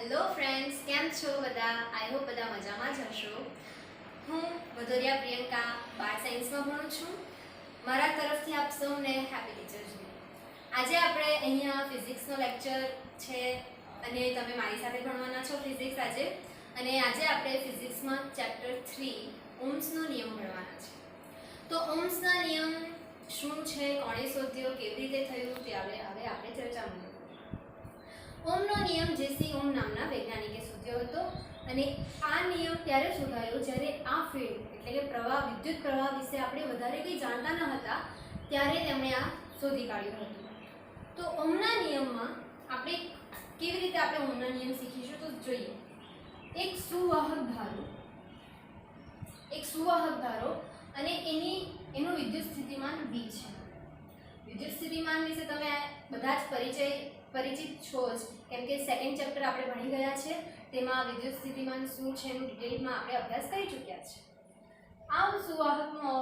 Hello friends, કેમ છો બધા? આઈ હોપ બધા મજામાં જ હશો. હું વધોરિયા પ્રિયંકા બાર સાયન્સમાં ભણું છું. મારા તરફથી આપ સૌને હેપી ટીચર્સ ડે. આજે આપણે અહીંયા ફિઝિક્સનો લેક્ચર છે અને તમે મારી સાથે ભણવાના છો ફિઝિક્સ આજે. અને આજે આપણે ફિઝિક્સમાં ચેપ્ટર 3 ઓહ્મ્સનો નિયમ ભણવાના છે. તો ઓહ્મ્સના નિયમ શું છે, કોણે શોધ્યો, કેવી રીતે થયું, તે હવે આપણે ચર્ચામાં કરીએ. ઓહ્મનો નિયમ જે.સી. ઓહ્મ નામના વૈજ્ઞાનિકે શોધ્યો હતો અને આ નિયમ ત્યારે શોધાયો જ્યારે આ ફિલ્ડ એટલે કે પ્રવાહ, વિદ્યુત પ્રવાહ વિશે આપણે વધારે કંઈ જાણતા ન હતા, ત્યારે તેમણે આ શોધી કાઢ્યું હતું. તો ઓહ્મના નિયમમાં આપણે કેવી રીતે આપણે ઓહ્મના નિયમ શીખીશું તો જોઈએ. એક સુવાહક ધારો અને એનું વિદ્યુત સ્થિતિમાન V છે. વિદ્યુત સ્થિતિમાન વિશે તમે બધા જ પરિચિત છો જ, કેમ કે સેકન્ડ ચેપ્ટર આપણે ભણી ગયા છે. તેમાં વિદ્યુત સ્થિતિમાન શું છે એનું ડિટેલમાં આપણે અભ્યાસ કરી ચૂક્યા છે. આ સુવાહકનો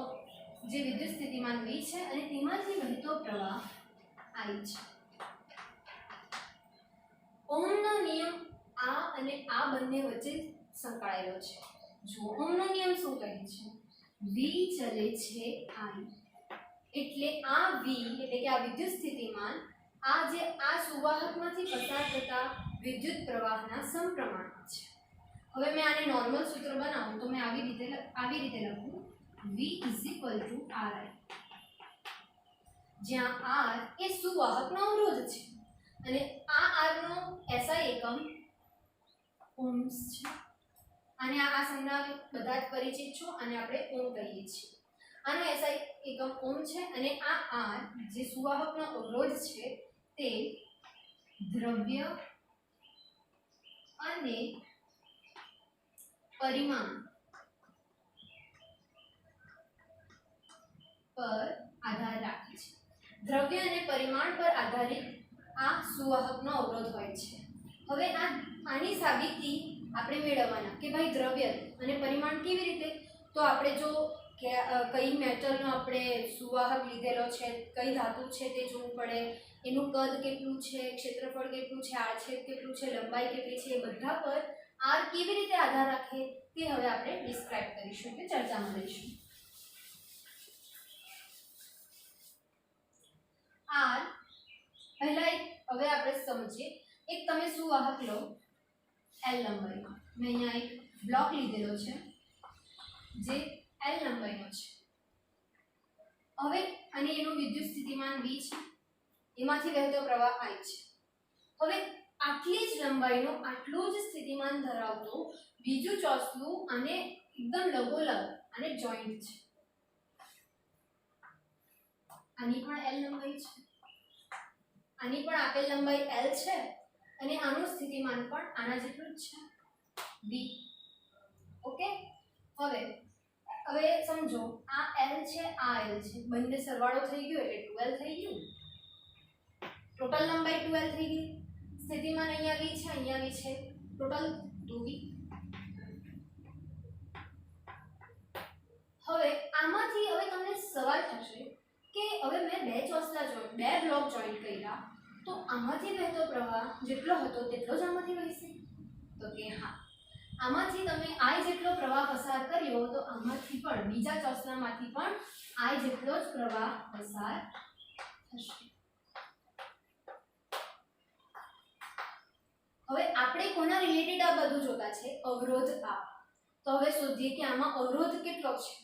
જે વિદ્યુત સ્થિતિમાન V છે અને તેમાંથી વહેતો પ્રવાહ I છે. ઓહ્મનો નિયમ આ અને આ બંને વચ્ચે સંકળાયેલો છે. જો ઓહ્મનો નિયમ શું કહે છે? V ચલે છે I, એટલે આ V એટલે કે આ વિદ્યુત સ્થિતિમાન આ સુવાહકમાંથી પસાર થતા વિદ્યુત પ્રવાહના સમપ્રમાણમાં છે. હવે મેં આને નોર્મલ સૂત્ર બનાવું તો મેં આવી રીતે લખું V RI, જ્યાં R એ સુવાહકનો અવરોધ છે અને આ R નો SI એકમ ઓહ્મ્સ છે. અને આ સંજ્ઞા બધા જ પરિચિત છો અને આપણે ઓહ્મ કહીએ છીએ. આનો SI એકમ ઓહ્મ છે અને આ R જે સુવાહકનો અવરોધ છે તે દ્રવ્ય અને પરિમાણ પર આધાર રાખે છે. દ્રવ્ય અને પરિમાણ પર આધારિત આ સુવાહકનો અવરોધ હોય છે. હવે આની સાબિતી આપણે મેળવવાના કે ભાઈ દ્રવ્ય અને પરિમાણ કેવી રીતે, તો આપણે જો કઈ મેટલનો આપણે સુવાહક લીધેલો છે, કઈ ધાતુ છે તે જોવું પડે, એનું કદ કેટલું છે, ક્ષેત્રફળ કેટલું છે, આડછેદ કેટલું છે, લંબાઈ કેટલી છે, એ બધા પર R કેવી રીતે આધાર રાખે તે હવે આપણે ડિસ્ક્રાઇબ કરીશું કે ચર્ચામાં લઈશું. R પહેલા હવે આપણે સમજીએ. એક તમે સુવાહક લો L લંબાઈનો. મેં અહીંયા એક બ્લોક લીધેલો છે જે L લંબાઈનો છે. હવે અને એનું વિદ્યુત સ્થિતિમાન V છે, એમાંથી વહેતો પ્રવાહ I છે. હવે આટલી જ લંબાઈનો આટલું જ સ્થિતિમાન ધરાવતું બીજું ચોસલું અને એકદમ લગોલગ અને જોઈન્ટ છે. આની પણ L લંબાઈ છે, આની પણ આપેલ લંબાઈ L છે અને આનું સ્થિતિમાન પણ આના જેટલું જ છે, V. ઓકે, હવે સમજો આ L છે, આ L છે, બંને સરવાળો થઈ ગયો એટલે 2L થઈ ગયું. ટોટલ લંબાઈ 2L થઈ ગઈ. સ્થિતિમાન અહીંયા V છે, અહીંયા V છે, ટોટલ 2V. હવે આમાંથી હવે તમને સવાલ થશે કે હવે મેં બે બ્લોક જોઈન્ટ કર્યા તો આમાંથી વહેતો પ્રવાહ જેટલો હતો તેટલો જ આમાંથી વહેશે? તો કે હા, આમાંથી તમે I જેટલો પ્રવાહ પસાર કર્યો તો આમાંથી પણ બીજા ચોસલામાંથી પણ I જેટલો જ પ્રવાહ પસાર થશે. હવે આપણે કોના રિલેટેડ આ બધું જોતા છે? અવરોધ આ. તો હવે શોધીએ કે આમાં અવરોધ કેટલો છે.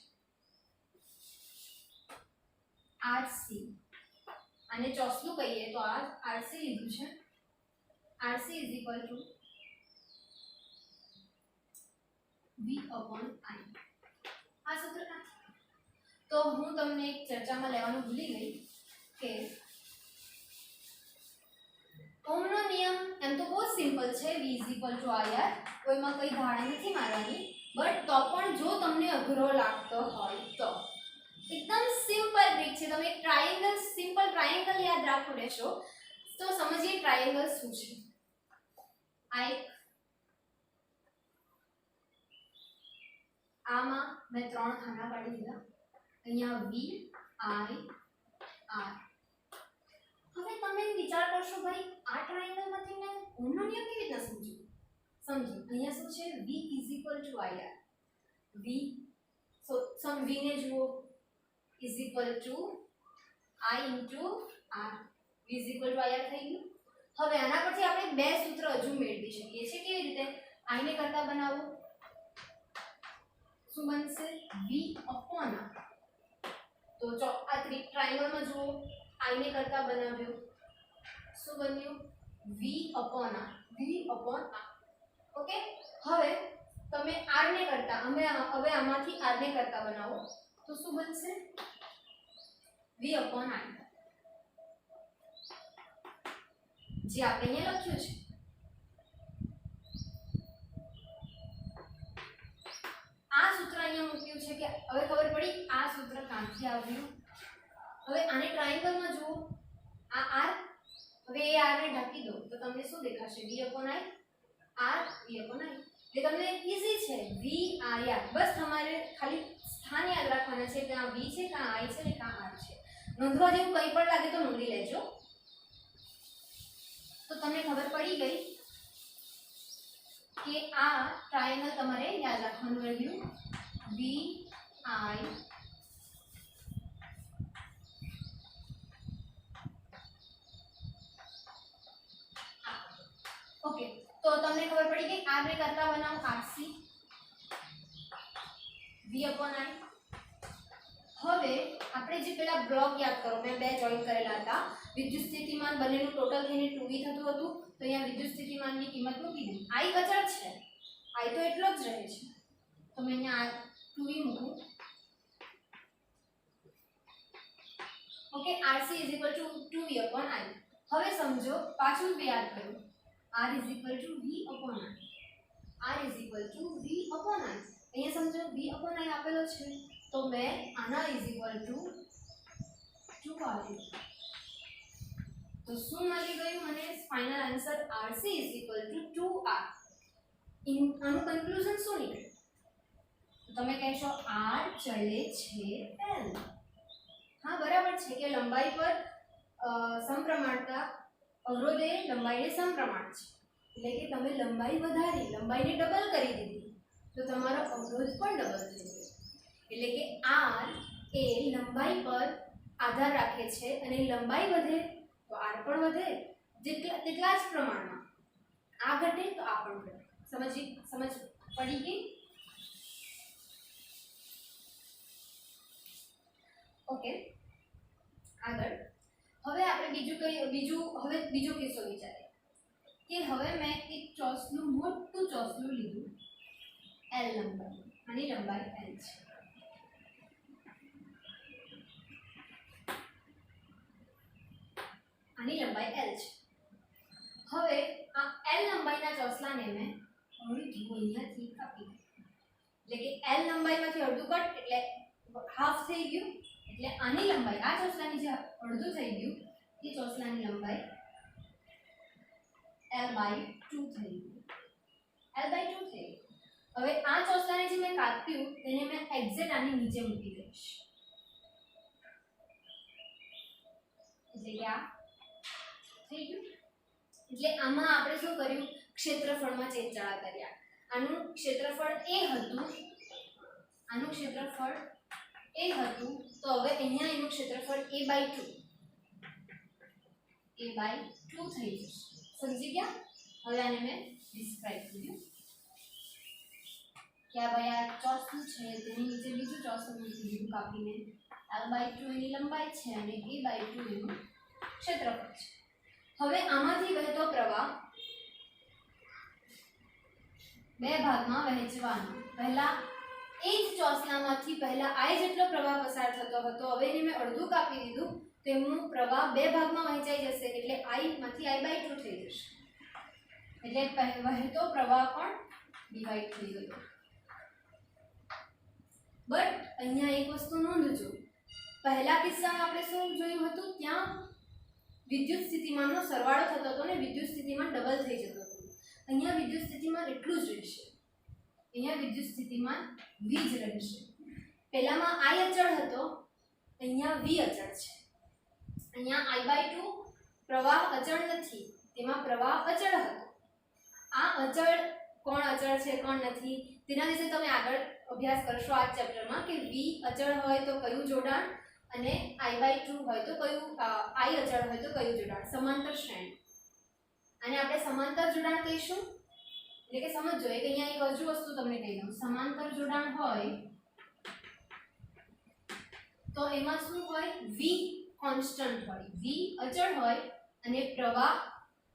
RC, આને ચોસલું કહીએ તો RC લીધું છે. RC = V/I. આ સૂત્ર નથી. તો હું તમને એક ચર્ચામાં લેવાનું ભૂલી ગઈ કે ઓહ્મનો નિયમ એમ તો બહુ સિમ્પલ છે, V = IR. કોઈમાં કઈ ધારણા નથી મારવાની, બટ તો પણ જો તમને અઘરો લાગતો હોય તો એકદમ સિમ્પલ ટ્રીક છે. તમે સિમ્પલ ટ્રાયેંગલ યાદ રાખો રહેશો તો સમજીએ ટ્રાયેંગલ શું છે. આમાં મેં 3 ખાના પાડી દીધા. અહીંયા V, I, R. હવે તમે વિચાર કરશો ભાઈ આ ટ્રાયેંગલમાંથી મેં ઓહ્મનો નિયમ કેવી રીતના સમજ્યું? સમજો અહીંયા શું છે v is equal to ir v સમ v ને જુઓ is equal to i into r v is equal to ir થઈ ગયું હવે આના પરથી આપણે બે સૂત્ર હજુ મેળવી શકીએ છીએ કેવી રીતે i ને કરતા બનાવો શું બનશે v upon r તો જો આ ટ્રાયેંગલમાં જુઓ i ને કરતા બનાવ્યો શું બન્યું v upon r ઓકે હવે તમે r ને કરતા હવે આમાંથી r ને કરતા બનાવો તો શું બનશે v upon i જે આપણે અહીંયા લખ્યું છે આ સૂત્ર અહીંયા મૂક્યું છે કે હવે ખબર પડી આ સૂત્ર ક્યાંથી આવ્યું હવે આને ટ્રાયેંગલમાં જુઓ આ r હવે એ r ને ઢાંકી દો તો તમને શું દેખાશે v upon i r v upon i એટલે તમને ઈઝી છે v i r બસ તમારે ખાલી સ્થાન યાદ રાખવાના છે કે આ v છે કે આ i છે ને કે આ r છે નોંધવા જેવું કંઈ પણ લાગે તો નોંધી લેજો તો તમને ખબર પડી ગઈ કે આ ટ્રાયેંગલ તમારે યાદ રાખવાનું રહ્યું v i ओके तो તમને ખબર પડી ગઈ r ને કરતા બનાવો rc v upon i હવે આપણે જે પેલા બ્લોક યાદ કરો મેં બે જોઈન કરેલા હતા વિદ્યુત સ્થિતિમાન બંનેનું ટોટલ થઈને 2v થતું હતું તો અહીંયા વિદ્યુત સ્થિતિમાનની કિંમત મૂકી દીધી i અચળ છે i તો એટલો જ રહે છે તો મેં અહીંયા 2v મૂકું okay rc = 2v upon i હવે સમજો પાછું યાદ કરો r is equal to v upon i r is equal to v upon i અહીંયા સમજો v upon i આપેલો છે તો મેં આના is equal to 2r તો શું મળી ગયું મને final answer rc is equal to 2r આનું કન્ક્લુઝન શું નીકળે તો તમે કહેશો r ચલે છે l હા બરાબર છે કે લંબાઈ પર સમપ્રમાણતા અવરોધ એ લંબાઈને સમપ્રમાણ છે એટલે કે તમે લંબાઈ વધારી લંબાઈને ડબલ કરી દીધી તો તમારો અવરોધ પણ ડબલ થઈ ગયો એટલે કે r એ લંબાઈ પર આધાર રાખે છે અને લંબાઈ વધે તો r પણ વધે તેટલા જ પ્રમાણમાં આ ઘટે તો આ પણ ઘટે સમજ પડી ગઈ ઓકે આગળ હવે આપણે બીજો કિસ્સો વિચારીએ કે હવે મેં એક ચોસલું મોટું ચોસલું લીધું l લંબાઈ આની લંબાઈ l છે આની લંબાઈ l છે હવે આ l લંબાઈના ચોસલાને મેં અડધું અહીંયાથી કાપી એટલે કે l લંબાઈમાંથી અડધું કટ એટલે હાફ થઈ ગયું એટલે આની લંબાઈ આ ચોસલાની જે અડધું થઈ ગયું એ ચોસલાની લંબાઈ l/2 થઈ ગઈ l/2 થઈ ગઈ હવે આ ચોસલાને જે મેં કાપ્યું તેને મેં એક્ઝેક્ટ આની નીચે મૂકી દઈશ એટલે કે આ થઈ ગયું એટલે આમાં આપણે શું કર્યું ક્ષેત્રફળમાં ચેંચાળા કર્યા આનું ક્ષેત્રફળ a હતું આનું ક્ષેત્રફળ a હતું તો હવે અહીંયા એનું ક્ષેત્રફળ a/2 થઈ જશે સમજી ગયા હવે આને મેં ડિસ્ક્રાઇબ કર્યું કે આ ભાઈ આ ચોસલું છે તેની નીચે બીજું ચોસલું મૂકી દીધું કાપીને l/2 એની લંબાઈ છે અને a/2 એનું ક્ષેત્રફળ છે હવે આમાંથી વહેતો પ્રવાહ બે ભાગમાં વહેંચવાનો પહેલા એ જ ચોસલામાંથી પહેલા i જેટલો પ્રવાહ પસાર થતો હતો હવે એને મેં અડધું કાપી દીધું તેમનું પ્રવાહ બે ભાગમાં વહેંચાઈ જશે એટલે i માંથી i/2 થઈ જશે એટલે વહેતો પ્રવાહ પણ ડિવાઈડ થઈ ગયો બટ અહીંયા એક વસ્તુ નોંધજો પહેલા કિસ્સામાં આપણે શું જોયું હતું ત્યાં વિદ્યુત સ્થિતિમાનનો સરવાળો થતો હતો અને વિદ્યુત સ્થિતિમાન ડબલ થઈ જતો હતો અહીંયા વિદ્યુત સ્થિતિમાન એટલું જ રહેશે અહીંયા વિદ્યુત સ્થિતિમાન v જ રહેશે પહેલામાં i અચળ હતો અહીંયા v અચળ છે અહીંયા i/2 પ્રવાહ અચળ નથી તેમાં પ્રવાહ અચળ હતો આ અચળ કોણ અચળ છે કોણ નથી તેના વિશે તમે આગળ અભ્યાસ કરશો આ ચેપ્ટરમાં કે v અચળ હોય તો કયું જોડાણ અને i/2 હોય તો કયું i અચળ હોય તો કયું જોડાણ સમાંતર શ્રેણી અને આપણે સમાંતર જોડાણ કહીશું એટલે કે સમજો કે અહીંયા એક હજુ વસ્તુ તમને કહી દઉં સમાંતર જોડાણ હોય તો એમાં શું હોય v કોન્સ્ટન્ટ હોય v અચળ હોય અને પ્રવાહ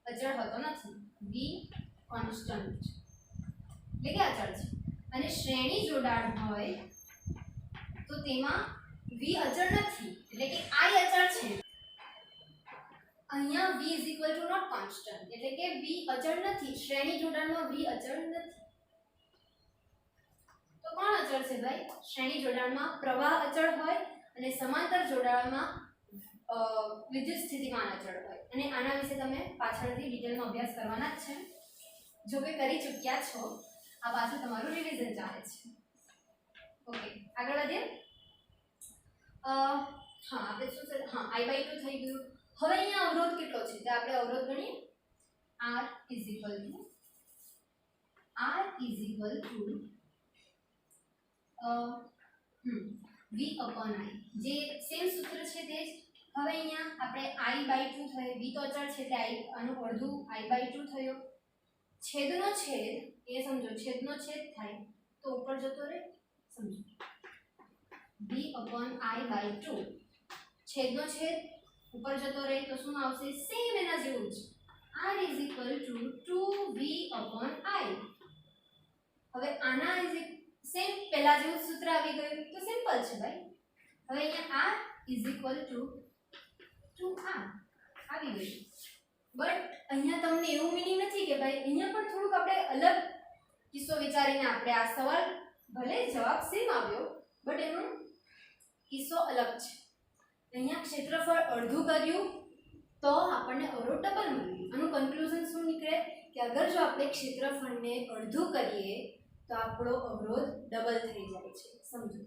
અચળ હોતો નથી v કોન્સ્ટન્ટ એટલે કે અચળ છે અને શ્રેણી જોડાણ હોય તો તેમાં v અચળ નથી એટલે કે i અચળ છે અહીંયા v નોટ કોન્સ્ટન્ટ એટલે કે v અચળ નથી શ્રેણી જોડાણમાં v અચળ નથી તો કોણ અચળ છે ભાઈ શ્રેણી જોડાણમાં પ્રવાહ અચળ હોય અને સમાંતર જોડાણમાં વિદ્યુત સ્થિતિમાન અચળ હોય અને આના વિશે તમે પાછળથી ડિટેલમાં અભ્યાસ કરવાના જ છે જો કે કરી ચૂક્યા છો આ પાછળ તમારું રિવિઝન ચાલે છે ઓકે આગળ વધીએ હા આપણે શું છે હા i/2 થઈ ગયું હવે અહીંયા અવરોધ કેટલો છે તો આપણે અવરોધ ગણીએ r v/i જે સેમ સૂત્ર છે તે જ હવે અહીંયા આપણે i/2 થયો v તો અચળ છે એટલે i આનું અડધું i/2 થયો છેદનો છેદ એ સમજો છેદનો છેદ થાય તો ઉપર જતો રહે સમજો v/i/2 છેદનો છેદ ઉપર જતો રહે તો શું આવશે સેમ એના જેવું જ r 2v/i હવે આના સેમ પહેલા જેવું સૂત્ર આવી ગયું તો સિમ્પલ છે ભાઈ હવે અહીંયા r 2r આવી ગયું બટ અહીંયા તમને એવું મીનિંગ નથી કે ભાઈ અહીંયા પણ થોડુંક આપણે અલગ કિસ્સો વિચારીને આપણે આ સવાલ ભલે જવાબ સેમ આવ્યો બટ એનો કિસ્સો અલગ છે અહીંયા ક્ષેત્રફળ અડધું કર્યું તો આપણને અવરોધ ડબલ મળ્યું આનું કન્ક્લુઝન શું નીકળે કે અગર જો આપણે ક્ષેત્રફળને અડધું કરીએ તો આપણો અવરોધ ડબલ થઈ જાય છે સમજો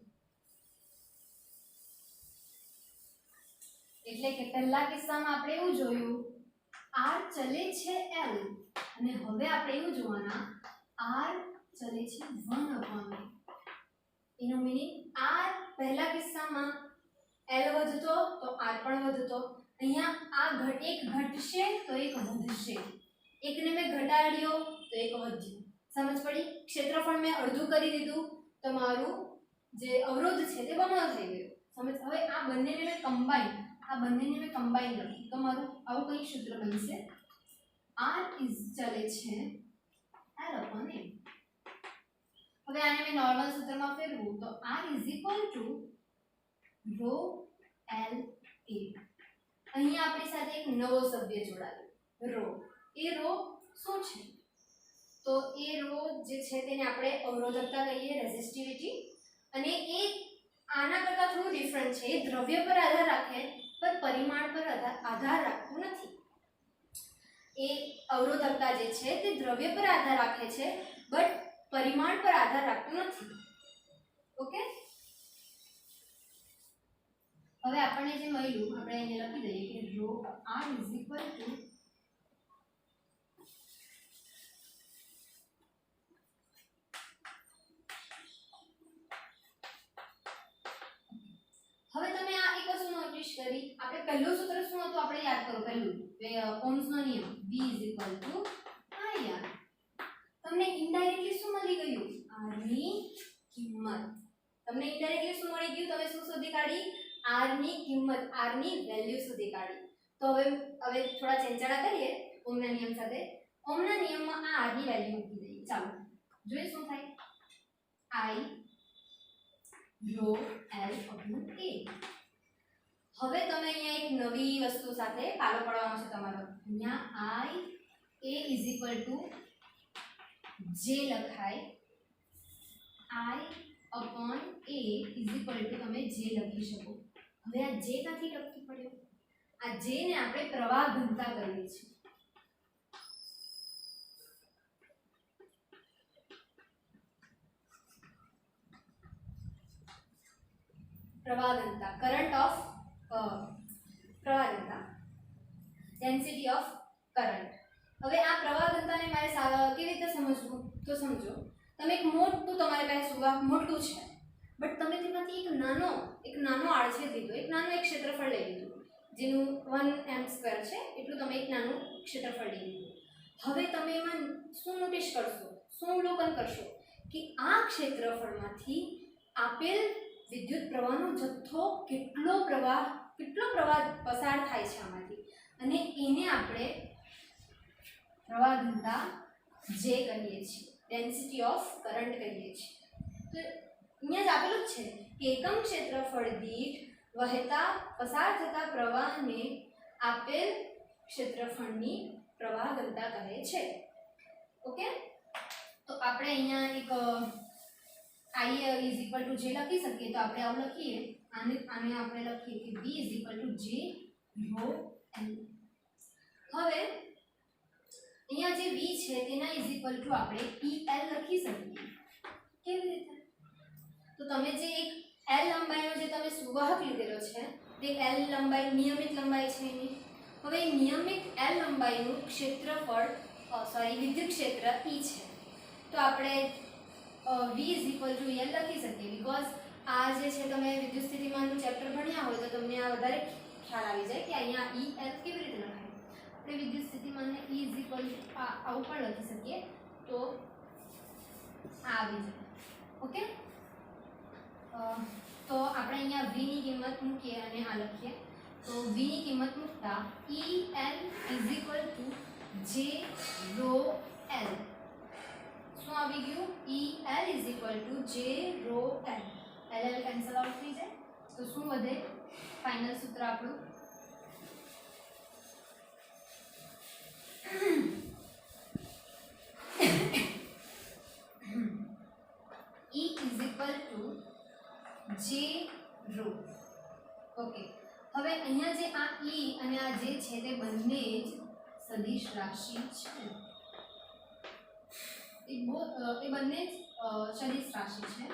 એટલે કે પહેલા કિસ્સામાં આપણે એવું જોયું r ચલે છે l અને હવે આપણે એવું જોવાના r ચલે છે 1/a એનો મીનિંગ r પહેલા કિસ્સામાં l વધતો તો r પણ વધતો અહીંયા આ એક ઘટશે તો એક વધશે એકને મેં ઘટાડ્યો તો એક વધ્યો સમજ પડી ક્ષેત્રફળ મેં અડધું કરી દીધું તો મારું જે અવરોધ છે તે બમણો થઈ ગયો સમજ હવે આ બંનેને મેં કમ્બાઈન લખું તો મારું આવું કંઈક સૂત્ર બનશે r ચલે છે l/a હવે આને મેં નોર્મલ સૂત્રમાં ફેરવું તો r ρ l a અહીંયા આપણી સાથે એક નવો સભ્ય જોડાયો ρ એ ρ શું છે તો એ ρ જે છે તેને આપણે અવરોધકતા કહીએ રેઝિસ્ટિવિટી અને એ આના કરતાં થોડું ડિફરન્ટ છે એ દ્રવ્ય પર આધાર રાખે પર પરિમાણ પર આધાર રાખતું નથી એ અવરોધકતા જે છે તે દ્રવ્ય પર આધાર રાખે છે બટ પરિમાણ પર આધાર રાખતું નથી ઓકે હવે આપણને જે મળ્યું આપણે એને લખી દઈએ કે ρ r હવે તમે આ એક વસ્તુ નોટિસ કરી આપણે પહેલું સૂત્ર શું હતું આપણે યાદ કરો પહેલું ઓહ્મનો નિયમ v ir તમને ઇનડાયરેક્ટલી શું મળી ગયું r ની કિંમત તમને ઇનડાયરેક્ટલી શું મળી ગયું તમે શું શોધી કાઢી r ની કિંમત r ની વેલ્યુ શોધી કાઢી તો હવે થોડા ચેંચાડા કરીએ ઓહ્મના નિયમ સાથે ઓહ્મના નિયમમાં આ r ની વેલ્યુ મૂકી દઈએ ચાલો જોઈએ શું થાય i ρ l/a હવે તમે અહીંયા એક નવી વસ્તુ સાથે પાલો પડવાનો છે તમારો અહીંયા i a j લખાય i/a તમે j લખી શકો હવે આ j ક્યાંથી લખી પડ્યો આ j ને આપણે પ્રવાહ ઘનતા કહીએ છીએ प्रवाह घनता करंट ऑफ प्रवाह घनता डेंसिटी ऑफ करंट હવે આ પ્રવાહ ઘનતાને મારે કેવી રીતે સમજવું? તો સમજો, તમે એક મોટું તમારી પાસે સુવાહક મોટું છે, બટ તમે તેમાંથી એક નાનો આડછેદ લીધો, એક નાનું એક ક્ષેત્રફળ લઈ લીધું, જેનું 1m² છે એટલું તમે એક નાનું ક્ષેત્રફળ લઈ લીધું. હવે તમે એમાં શું નોટિસ કરશો, શું અવલોકન કરશો કે આ ક્ષેત્રફળમાંથી આપેલ વિદ્યુત પ્રવાહનો જથ્થો કેટલો પ્રવાહ પસાર થાય છે આમાંથી, અને એને આપણે પ્રવાહ ઘનતા જે કહીએ છીએ, ડેન્સિટી ઓફ કરંટ કહીએ છીએ. તો અહીંયા જ આપેલું જ છે કે એકમ ક્ષેત્રફળ દીઠ વહેતા પસાર થતા પ્રવાહને આપેલ ક્ષેત્રફળની પ્રવાહ ઘનતા કહે છે. ઓકે, તો આપણે અહીંયા એક I = J લખી શકીએ. તો આપણે આવું લખીએ, આને આપણે લખીએ કે V = J rho L. હવે અહીંયા જે V છે તેના = આપણે EL લખી શકીએ. કેવી રીતે? તો તમે જે એક L લંબાઈનો જે તમે સુવાહક લીધેલો છે તે L લંબાઈ નિયમિત લંબાઈ છે એની. હવે નિયમિત L લંબાઈનું ક્ષેત્રફળ વિદ્યુત ક્ષેત્ર E છે. તો આપણે V = L લખી શકીએ, બીકોઝ આ જે છે તમે વિદ્યુત સ્થિતિમાનનું ચેપ્ટર ભણ્યા હોય તો તમને આ વધારે ખ્યાલ આવી જાય કે અહીંયા EL કેવી રીતે લખાય. આપણે વિદ્યુત સ્થિતિમાનને E = આવું પણ લખી શકીએ, તો આ આવી જાય. ઓકે, તો આપણે અહીંયા V ની કિંમત મૂકીએ અને આ લખીએ. તો V ની કિંમત મૂકતા EL = J rho L. શું આવી ગયું? EL = J rho L. LL cancel out થઈ જાય તો શું વધે? ફાઇનલ સૂત્ર આપણું E = J rho. ઓકે, હવે અહીંયા જે આ E અને આ J છે તે બંને જ સદિશ રાશિ છે. એ બંને જ સદિશ રાશિ છે.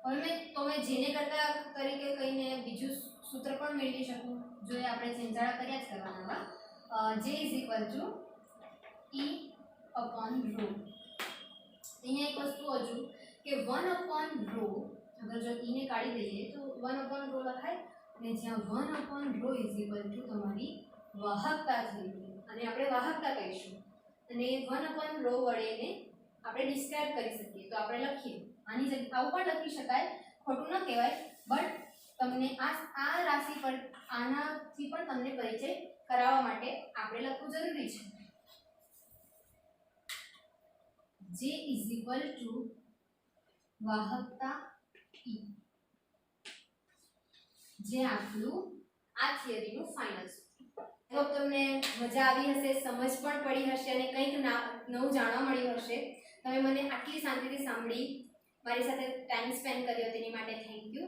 હવે તમે જેને કરતા તરીકે કહીને બીજું સૂત્ર પણ મેળવી શકું, જો એ આપણે ચેંજાળા કર્યા જ કરવાના. J = E/ρ. અહીંયા એક વસ્તુ હજુ કે 1/ρ, અગર જો E ને કાઢી દઈએ તો 1/ρ લખાય, અને જ્યાં 1/ρ = તમારી વાહકતા થઈ ગઈ, અને આપણે વાહકતા કહીશું, અને 1/ρ વડે એને આપણે ડિસ્ક્રાઇબ કરી શકીએ. તો આપણે લખીએ, આની જગ્યાએ આવું પણ લખી શકાય, ખોટું ન કહેવાય, બટ તમને આ રાશિ પર આનાથી પણ તમને પરિચય કરાવવા માટે આપણે લખવું જરૂરી છે. J = વાહકતા E, જે આપણું આ થિયરીનું ફાઇનલ સૂત્ર. હોપ તમને મજા આવી હશે, સમજ પણ પડી હશે અને કંઈક નવું જાણવા મળ્યું હશે. તમે મને આટલી શાંતિથી સાંભળી, મારી સાથે ટાઈમ સ્પેન્ડ કર્યો તેની માટે થેન્ક યુ.